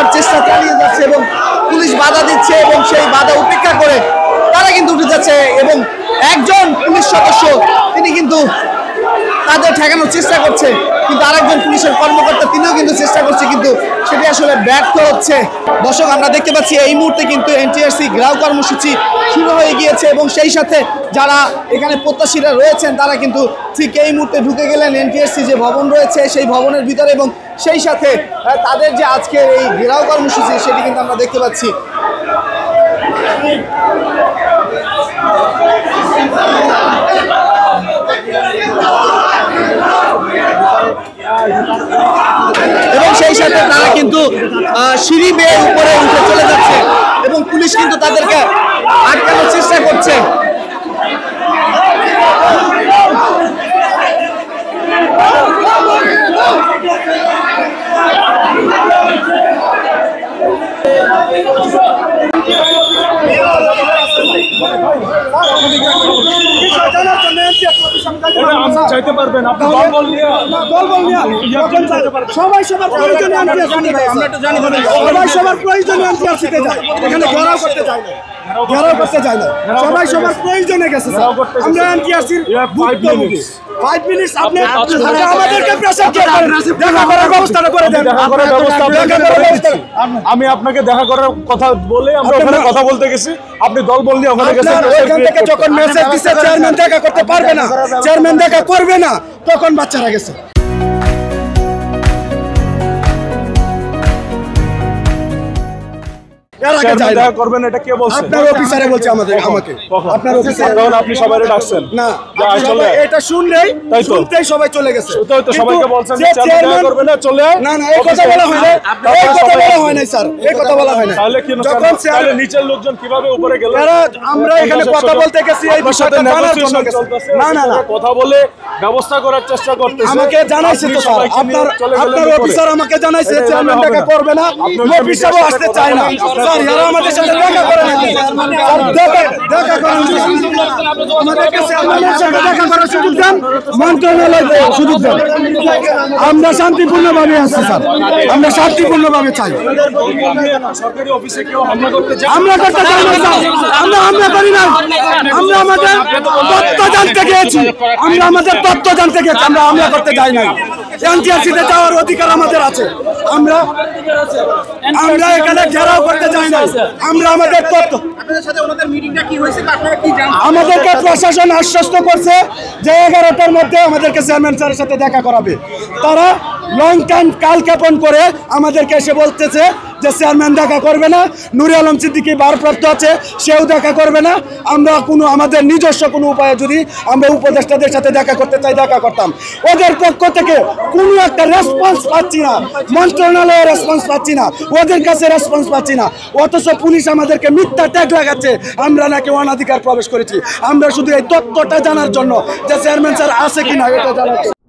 যাওয়ার চেষ্টা চালিয়ে যাচ্ছে এবং পুলিশ বাধা দিচ্ছে এবং সেই বাধা উপেক্ষা করে তারা কিন্তু উঠে যাচ্ছে এবং একজন পুলিশ সদস্য তিনি কিন্তু তাদের ঠেকানোর চেষ্টা করছে, কিন্তু আরেকজন পুলিশের কর্মকর্তা তিনিও কিন্তু চেষ্টা করছে, কিন্তু সেটি আসলে ব্যর্থ হচ্ছে। দর্শক, আমরা দেখতে পাচ্ছি এই মুহূর্তে কিন্তু এনটিআরসি ঘেরাও কর্মসূচি শুরু হয়ে গিয়েছে এবং সেই সাথে যারা এখানে প্রত্যাশীরা রয়েছেন তারা কিন্তু ঠিক এই মুহূর্তে ঢুকে গেলেন এনটিআরসি যে ভবন রয়েছে সেই ভবনের ভিতরে এবং সেই সাথে তাদের যে আজকের এই ঘেরাও কর্মসূচি সেটি কিন্তু আমরা দেখতে পাচ্ছি। এবং সেই সাথে তারা কিন্তু সিঁড়ি বেয়ে উপরে উঠে চলে যাচ্ছে এবং পুলিশ কিন্তু তাদেরকে আটকানোর চেষ্টা করছে। চাইতে পারবেন আপনি দলবল নিয়ে সবাই সবার প্রয়োজনে সবাই সবার প্রয়োজনে এখানে ঘেরাও করতে চায় না, ঘেরাও করতে চায় না, সবাই সবার প্রয়োজনে গেছে। আমরা এনটিআরসির 5 মিনিটস আপনি আমাদেরকে প্রেসার দেখা করার ব্যবস্থাটা করে দেন। আমি আপনাকে দেখা করার কথা বলে আমরা ওখানে কথা বলতে গেছি, আপনি দলবল নিয়ে ওখানে গেছেন। ওইখান থেকে যখন মেসেজ দিচ্ছে চেয়ারম্যান দেখা করতে পারবে না, চেয়ারম্যান দেখা করবে না, তখন বাচ্চারা গেছে। করবেন এটা কে বলছে? আপনার অফিসারে বলছে আমাকে। আপনার অফিসার আপনি সবাইকে ডাকছেন না, আসলে এটা শুনলেই শুনতেই সবাই চলে গেছে। তো সবাইকে বলছেন যে চেয়ারম্যান করবে না চলে না না, এই কথা বলা হয় না, এই কথা বলা হয় না স্যার, এই কথা বলা হয় না। তাহলে কি তাহলে নিচের লোকজন কিভাবে উপরে গেল? আমরা এখানে কথা বলতে গেছি এই বিষয়টা জানার জন্য গেছি। না না না, কথা বলে ব্যবস্থা করার চেষ্টা করতেছে। আমাকে জানাইছে তো স্যার, আপনার অফিসার আমাকে জানাইছে চেয়ারম্যান দেখা করবে না, অফিস সব আসতে চায় না। স্যার এরা আমাদের সাথে দেখা করে না, দেখা করার আমাদেরকে চেয়ারম্যানের সাথে দেখা করার সুযোগ দেন, মন্ত্রণালয় সুযোগ দেন। আমরা শান্তিপূর্ণভাবে আসছি স্যার, আমরা শান্তিপূর্ণভাবে চাই। সরকারি অফিসে কেউ হামলা করতে চায়? আমরা করতে চাই না স্যার, আমরা হামলা করি না, আমরা আমাদের তথ্য জানতে গিয়েছি, আমরা আমাদের তথ্য জানতে গিয়েছি, আমরা হামলা করতে যাই নাই। এনটিআরসিতে যাওয়ার অধিকার আমাদের আছে, আমরা এখানে ঘেরাও করতে যাই না, আমরা আমাদের তথ্য। আমাদেরকে প্রশাসন আশ্বস্ত করছে যে 11টার মধ্যে আমাদেরকে চেয়ারম্যান স্যারের সাথে দেখা করাবে। তারা লং টাইম কাল জ্ঞাপন করে আমাদেরকে এসে বলতেছে যে চেয়ারম্যান দেখা করবে না, নুরে আলম সিদ্দিকী ভারপ্রাপ্ত আছে সেও দেখা করবে না। আমরা আমাদের নিজস্ব কোনো উপায়ে যদি আমরা উপদেষ্টাদের সাথে দেখা করতে চাই দেখা করতাম। ওদের পক্ষ থেকে কোনো একটা রেসপন্স পাচ্ছি না, মন্ত্রণালয়ের রেসপন্স পাচ্ছি না, ওদের কাছে রেসপন্স পাচ্ছি না। অথচ পুলিশ আমাদেরকে মিথ্যা ট্যাগ লাগাচ্ছে আমরা নাকি অনাধিকার প্রবেশ করেছি। আমরা শুধু এই তথ্যটা জানার জন্য যে চেয়ারম্যান স্যার আছে কিনা এটা জানার